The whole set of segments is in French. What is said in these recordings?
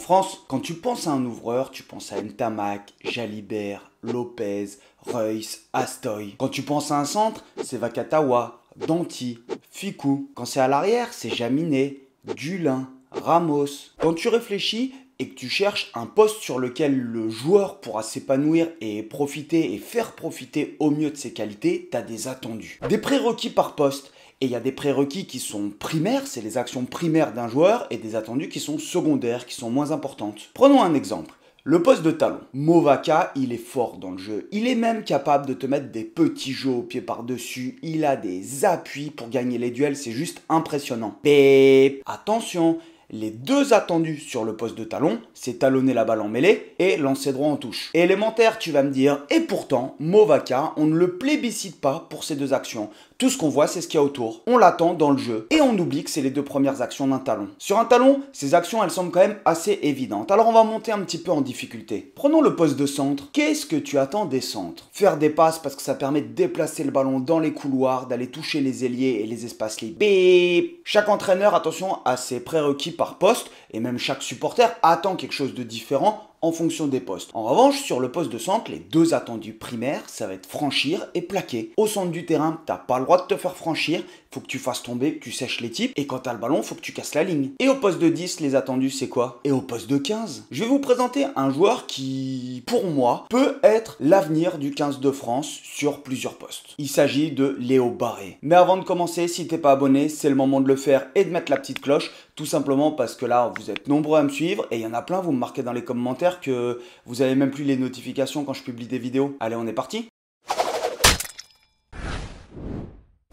France, quand tu penses à un ouvreur, tu penses à Ntamak, Jalibert, Lopez, Reus, Astoy. Quand tu penses à un centre, c'est Vakatawa, Danti, Ficou. Quand c'est à l'arrière, c'est Jaminet, Dulin, Ramos. Quand tu réfléchis et que tu cherches un poste sur lequel le joueur pourra s'épanouir et profiter et faire profiter au mieux de ses qualités, tu as des attendus. Des prérequis par poste. Et il y a des prérequis qui sont primaires, c'est les actions primaires d'un joueur, et des attendus qui sont secondaires, qui sont moins importantes. Prenons un exemple. Le poste de talon. Movaka, il est fort dans le jeu. Il est même capable de te mettre des petits jeux au pied par-dessus. Il a des appuis pour gagner les duels, c'est juste impressionnant. Mais attention, les deux attendus sur le poste de talon, c'est talonner la balle en mêlée et lancer droit en touche. Élémentaire, tu vas me dire, et pourtant, Movaka, on ne le plébiscite pas pour ces deux actions. Tout ce qu'on voit, c'est ce qu'il y a autour. On l'attend dans le jeu. Et on oublie que c'est les deux premières actions d'un talon. Sur un talon, ces actions, elles semblent quand même assez évidentes. Alors on va monter un petit peu en difficulté. Prenons le poste de centre. Qu'est-ce que tu attends des centres? Faire des passes parce que ça permet de déplacer le ballon dans les couloirs, d'aller toucher les ailiers et les espaces libres. Bip! Chaque entraîneur, attention, a ses prérequis par poste. Et même chaque supporter attend quelque chose de différent en fonction des postes. En revanche, sur le poste de centre, les deux attendus primaires, ça va être franchir et plaquer. Au centre du terrain, t'as pas le droit de te faire franchir, faut que tu fasses tomber, que tu sèches les types, et quand t'as le ballon, faut que tu casses la ligne. Et au poste de 10, les attendus, c'est quoi? Et au poste de 15? Je vais vous présenter un joueur qui, pour moi, peut être l'avenir du 15 de France sur plusieurs postes. Il s'agit de Léo Barré. Mais avant de commencer, si t'es pas abonné, c'est le moment de le faire et de mettre la petite cloche, tout simplement parce que là, vous êtes nombreux à me suivre, et il y en a plein, vous me marquez dans les commentaires que vous avez même plus les notifications quand je publie des vidéos. Allez, on est parti.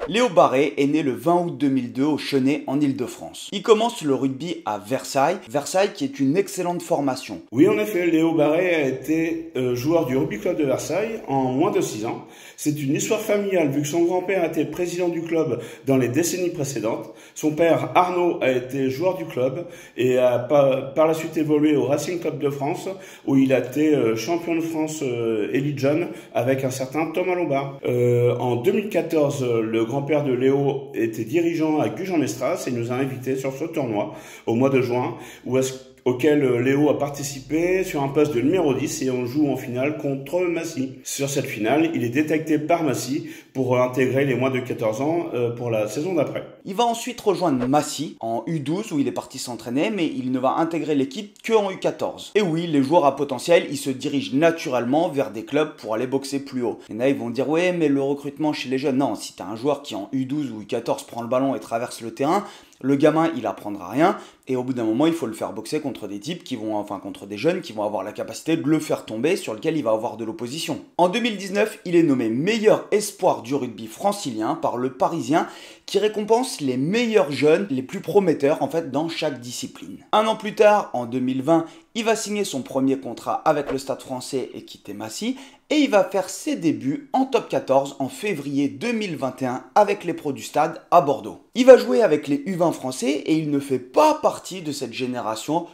Léo Barré est né le 20 août 2002 au Chenay en Île-de-France. Il commence le rugby à Versailles, Versailles qui est une excellente formation. Oui, en effet, Léo Barré a été joueur du rugby club de Versailles en moins de 6 ans. C'est une histoire familiale vu que son grand-père a été président du club dans les décennies précédentes. Son père Arnaud a été joueur du club et a par la suite évolué au Racing Club de France où il a été champion de France Elite Jeune avec un certain Thomas Lombard. En 2014, le grand-père de Léo était dirigeant à Gujan-Mestras et nous a invités sur ce tournoi au mois de juin auquel Léo a participé sur un poste de numéro 10 et on joue en finale contre Massy. Sur cette finale, il est détecté par Massy pour intégrer les moins de 14 ans pour la saison d'après. Il va ensuite rejoindre Massy en U12 où il est parti s'entraîner mais il ne va intégrer l'équipe qu'en U14. Et oui, les joueurs à potentiel, ils se dirigent naturellement vers des clubs pour aller boxer plus haut. Il y en a, ils vont dire ouais mais le recrutement chez les jeunes, non, si tu as un joueur qui en U12 ou U14 prend le ballon et traverse le terrain, le gamin, il apprendra rien et au bout d'un moment, il faut le faire boxer contre des types contre des jeunes qui vont avoir la capacité de le faire tomber, sur lequel il va avoir de l'opposition. En 2019, il est nommé meilleur espoir du rugby francilien par Le Parisien qui récompense les meilleurs jeunes, les plus prometteurs en fait dans chaque discipline. Un an plus tard, en 2020, il va signer son premier contrat avec le Stade Français et quitter Massy et il va faire ses débuts en top 14 en février 2021 avec les pros du Stade à Bordeaux. Il va jouer avec les U20 français et il ne fait pas partie de ces générations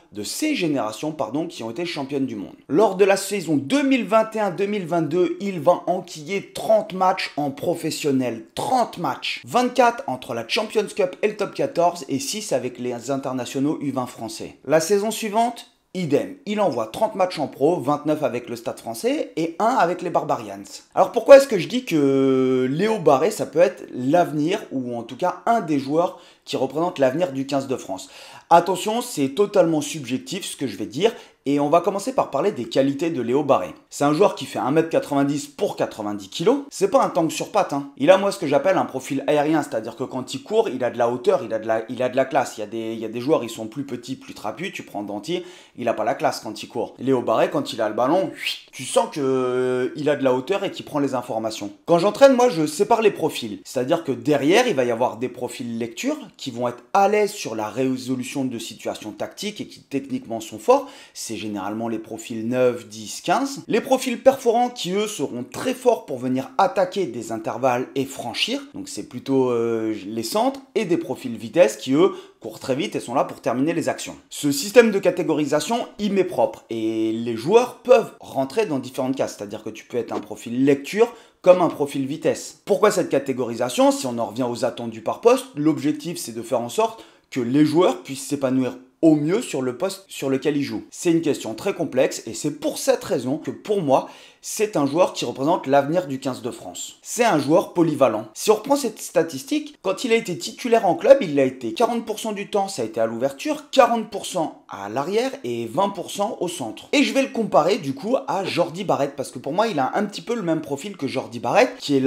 qui ont été championnes du monde. Lors de la saison 2021-2022, il va enquiller 30 matchs en professionnel. 30 matchs. 24 entre la Champions Cup et le top 14 et 6 avec les internationaux U20 français. La saison suivante, idem, il envoie 30 matchs en pro, 29 avec le Stade Français et 1 avec les Barbarians. Alors pourquoi est-ce que je dis que Léo Barré, ça peut être l'avenir, ou en tout cas un des joueurs qui représente l'avenir du 15 de France? Attention, c'est totalement subjectif ce que je vais dire, et on va commencer par parler des qualités de Léo Barré. C'est un joueur qui fait 1m90 pour 90 kg. C'est pas un tank sur pattes, hein. Il a moi ce que j'appelle un profil aérien, c'est-à-dire que quand il court, il a de la hauteur, il a de la classe. Il y a des joueurs, ils sont plus petits, plus trapus. Tu prends Danti, il a pas la classe quand il court. Léo Barré, quand il a le ballon, tu sens que il a de la hauteur et qu'il prend les informations. Quand j'entraîne, moi, je sépare les profils. C'est-à-dire que derrière, il va y avoir des profils lecture qui vont être à l'aise sur la résolution de situations tactiques et qui techniquement sont forts. C'est généralement les profils 9, 10, 15. Les profils perforants qui eux seront très forts pour venir attaquer des intervalles et franchir. Donc c'est plutôt les centres, et des profils vitesse qui eux courent très vite et sont là pour terminer les actions. Ce système de catégorisation, il m'est propre et les joueurs peuvent rentrer dans différentes cases. C'est-à-dire que tu peux être un profil lecture comme un profil vitesse. Pourquoi cette catégorisation? Si on en revient aux attendus par poste, l'objectif c'est de faire en sorte que les joueurs puissent s'épanouir au mieux sur le poste sur lequel il joue? C'est une question très complexe et c'est pour cette raison que pour moi, c'est un joueur qui représente l'avenir du 15 de France. C'est un joueur polyvalent. Si on reprend cette statistique, quand il a été titulaire en club, il a été 40% du temps, ça a été à l'ouverture, 40% à l'arrière et 20% au centre. Et je vais le comparer du coup à Jordi Barrett parce que pour moi, il a un petit peu le même profil que Jordi Barrett, qui est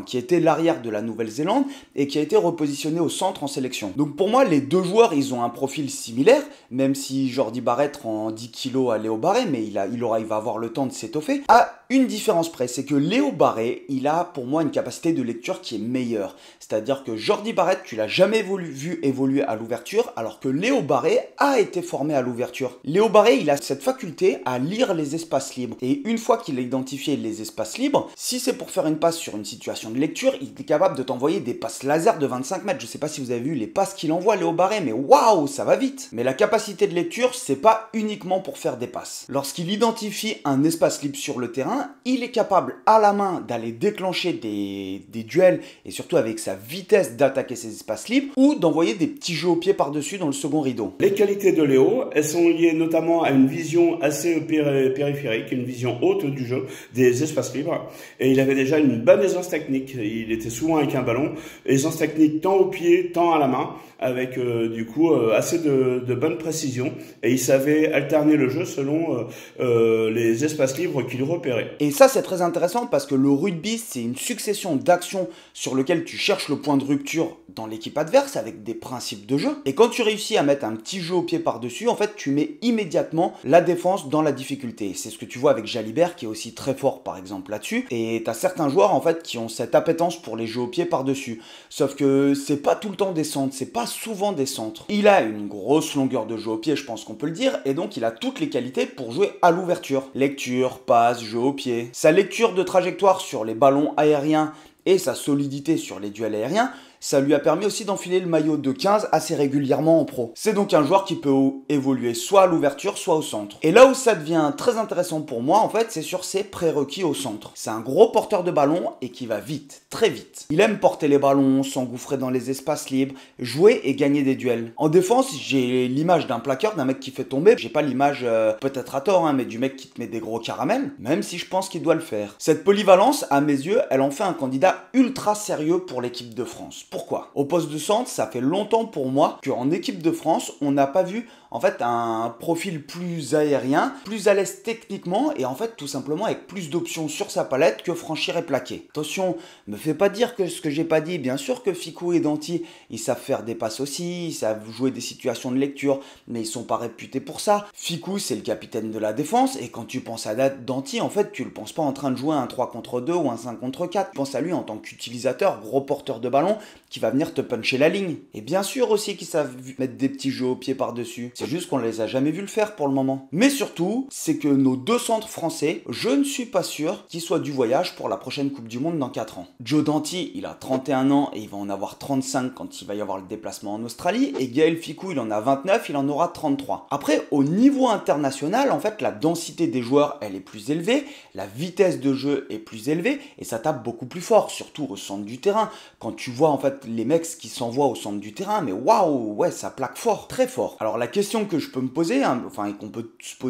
qui était l'arrière de la Nouvelle-Zélande et qui a été repositionné au centre en sélection. Donc pour moi, les deux joueurs, ils ont un profil similaire, même si Jordi Barrett rend 10 kilos à Léo Barré, mais il va avoir le temps de s'étoffer. À une différence près, c'est que Léo Barré, il a pour moi une capacité de lecture qui est meilleure. C'est-à-dire que Jordi Barrett, tu l'as jamais vu évoluer à l'ouverture, alors que Léo Barré a été formé à l'ouverture. Léo Barré, il a cette faculté à lire les espaces libres. Et une fois qu'il a identifié les espaces libres, si c'est pour faire une passe sur une situation de lecture, il est capable de t'envoyer des passes laser de 25 mètres. Je sais pas si vous avez vu les passes qu'il envoie Léo Barré, mais waouh, ça va vite. Mais la capacité de lecture, c'est pas uniquement pour faire des passes. Lorsqu'il identifie un espace libre sur le terrain, il est capable à la main d'aller déclencher des duels et surtout avec sa vitesse d'attaquer ces espaces libres ou d'envoyer des petits jeux au pied par-dessus dans le second rideau. Les qualités de Léo, elles sont liées notamment à une vision assez périphérique, une vision haute du jeu, des espaces libres. Et il avait déjà une bonne aisance technique. Il était souvent avec un ballon, aisance technique tant au pied, tant à la main, avec du coup assez de bonne précision. Et il savait alterner le jeu selon les espaces libres qu'il repérait. Et ça, c'est très intéressant parce que le rugby, c'est une succession d'actions sur lesquelles tu cherches le point de rupture dans l'équipe adverse avec des principes de jeu. Et quand tu réussis à mettre un petit jeu au pied par-dessus, en fait, tu mets immédiatement la défense dans la difficulté. C'est ce que tu vois avec Jalibert qui est aussi très fort, par exemple, là-dessus. Et tu as certains joueurs, en fait, qui ont cette appétence pour les jeux au pied par-dessus. Sauf que c'est pas tout le temps des centres, c'est pas souvent des centres. Il a une grosse longueur de jeu au pied, je pense qu'on peut le dire, et donc il a toutes les qualités pour jouer à l'ouverture. Lecture, passe, jeu au pied. Sa lecture de trajectoire sur les ballons aériens et sa solidité sur les duels aériens, ça lui a permis aussi d'enfiler le maillot de 15 assez régulièrement en pro. C'est donc un joueur qui peut évoluer soit à l'ouverture, soit au centre. Et là où ça devient très intéressant pour moi, en fait, c'est sur ses prérequis au centre. C'est un gros porteur de ballon et qui va vite, très vite. Il aime porter les ballons, s'engouffrer dans les espaces libres, jouer et gagner des duels. En défense, j'ai l'image d'un plaqueur, d'un mec qui fait tomber. J'ai pas l'image, peut-être à tort, mais du mec qui te met des gros caramels, même si je pense qu'il doit le faire. Cette polyvalence, à mes yeux, elle en fait un candidat ultra sérieux pour l'équipe de France. Pourquoi? Au poste de centre, ça fait longtemps pour moi qu'en équipe de France, on n'a pas vu en fait un profil plus aérien, plus à l'aise techniquement et en fait tout simplement avec plus d'options sur sa palette que franchir et plaquer. Attention, me fais pas dire que ce que j'ai pas dit, bien sûr que Fickou et Danty, ils savent faire des passes aussi, ils savent jouer des situations de lecture, mais ils sont pas réputés pour ça. Fickou, c'est le capitaine de la défense et quand tu penses à Danty, en fait, tu le penses pas en train de jouer un 3 contre 2 ou un 5 contre 4. Tu penses à lui en tant qu'utilisateur, gros porteur de ballon qui va venir te puncher la ligne. Et bien sûr aussi qu'ils savent mettre des petits jeux au pied par-dessus. C'est juste qu'on les a jamais vus le faire pour le moment. Mais surtout, c'est que nos deux centres français, je ne suis pas sûr qu'ils soient du voyage pour la prochaine Coupe du Monde dans 4 ans. Joe Danty, il a 31 ans et il va en avoir 35 quand il va y avoir le déplacement en Australie. Et Gaël Fickou, il en a 29, il en aura 33. Après, au niveau international, en fait, la densité des joueurs, elle est plus élevée, la vitesse de jeu est plus élevée et ça tape beaucoup plus fort, surtout au centre du terrain. Quand tu vois en fait les mecs qui s'envoient au centre du terrain, mais waouh, ouais, ça plaque fort, très fort. Alors la question que je peux me poser, et qu'on peut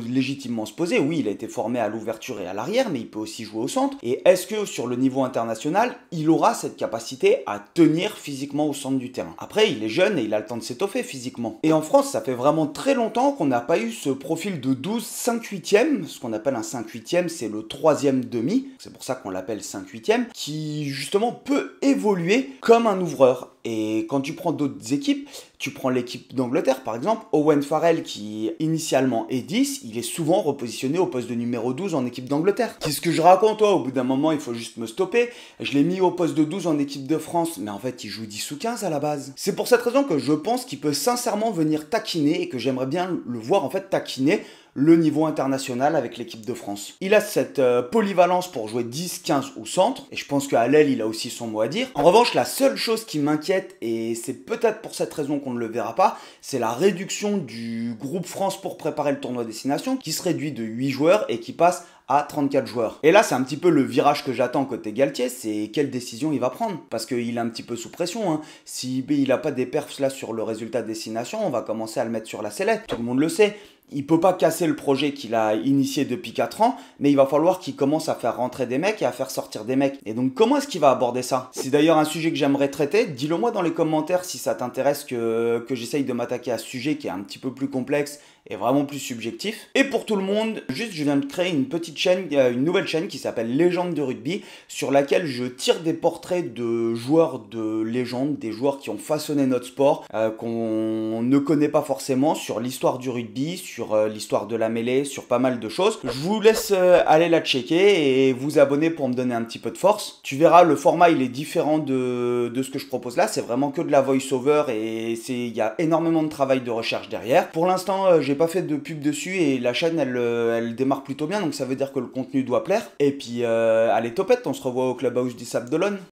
légitimement se poser, oui, il a été formé à l'ouverture et à l'arrière, mais il peut aussi jouer au centre. Et est-ce que sur le niveau international, il aura cette capacité à tenir physiquement au centre du terrain? Après, il est jeune et il a le temps de s'étoffer physiquement. Et en France, ça fait vraiment très longtemps qu'on n'a pas eu ce profil de 12 5/8e, ce qu'on appelle un 5/8e, c'est le troisième demi, c'est pour ça qu'on l'appelle 5/8e, qui justement peut évoluer comme un ouvreur. Et quand tu prends d'autres équipes, tu prends l'équipe d'Angleterre par exemple, Owen Farrell qui initialement est 10, il est souvent repositionné au poste de numéro 12 en équipe d'Angleterre. Qu'est-ce que je raconte toi? Au bout d'un moment il faut juste me stopper. Je l'ai mis au poste de 12 en équipe de France, mais en fait il joue 10 ou 15 à la base. C'est pour cette raison que je pense qu'il peut sincèrement venir taquiner et que j'aimerais bien le voir en fait taquiner le niveau international avec l'équipe de France. Il a cette polyvalence pour jouer 10, 15 ou centre, et je pense qu'à l'aile, il a aussi son mot à dire. En revanche, la seule chose qui m'inquiète, et c'est peut-être pour cette raison qu'on ne le verra pas, c'est la réduction du groupe France pour préparer le tournoi Destination, qui se réduit de 8 joueurs et qui passe à 34 joueurs. Et là, c'est un petit peu le virage que j'attends côté Galtier, c'est quelle décision il va prendre. Parce qu'il est un petit peu sous pression. Hein. Si il n'a pas des perfs là sur le résultat de Destination, on va commencer à le mettre sur la sellette. Tout le monde le sait. Il peut pas casser le projet qu'il a initié depuis 4 ans, mais il va falloir qu'il commence à faire rentrer des mecs et à faire sortir des mecs. Et donc comment est-ce qu'il va aborder ça? C'est d'ailleurs un sujet que j'aimerais traiter. Dis-le moi dans les commentaires si ça t'intéresse que j'essaye de m'attaquer à ce sujet qui est un petit peu plus complexe et vraiment plus subjectif. Et pour tout le monde, juste je viens de créer une petite chaîne, une nouvelle chaîne qui s'appelle Légende de rugby, sur laquelle je tire des portraits de joueurs de légende, des joueurs qui ont façonné notre sport, qu'on ne connaît pas forcément, sur l'histoire du rugby, sur l'histoire de la mêlée, sur pas mal de choses. Je vous laisse aller la checker et vous abonner pour me donner un petit peu de force. Tu verras, le format il est différent de ce que je propose là, c'est vraiment que de la voice-over et il y a énormément de travail de recherche derrière. Pour l'instant, j'ai pas fait de pub dessus et la chaîne elle démarre plutôt bien, donc ça veut dire que le contenu doit plaire. Et puis allez topette, on se revoit au Clubhouse du Sable d'Olonne.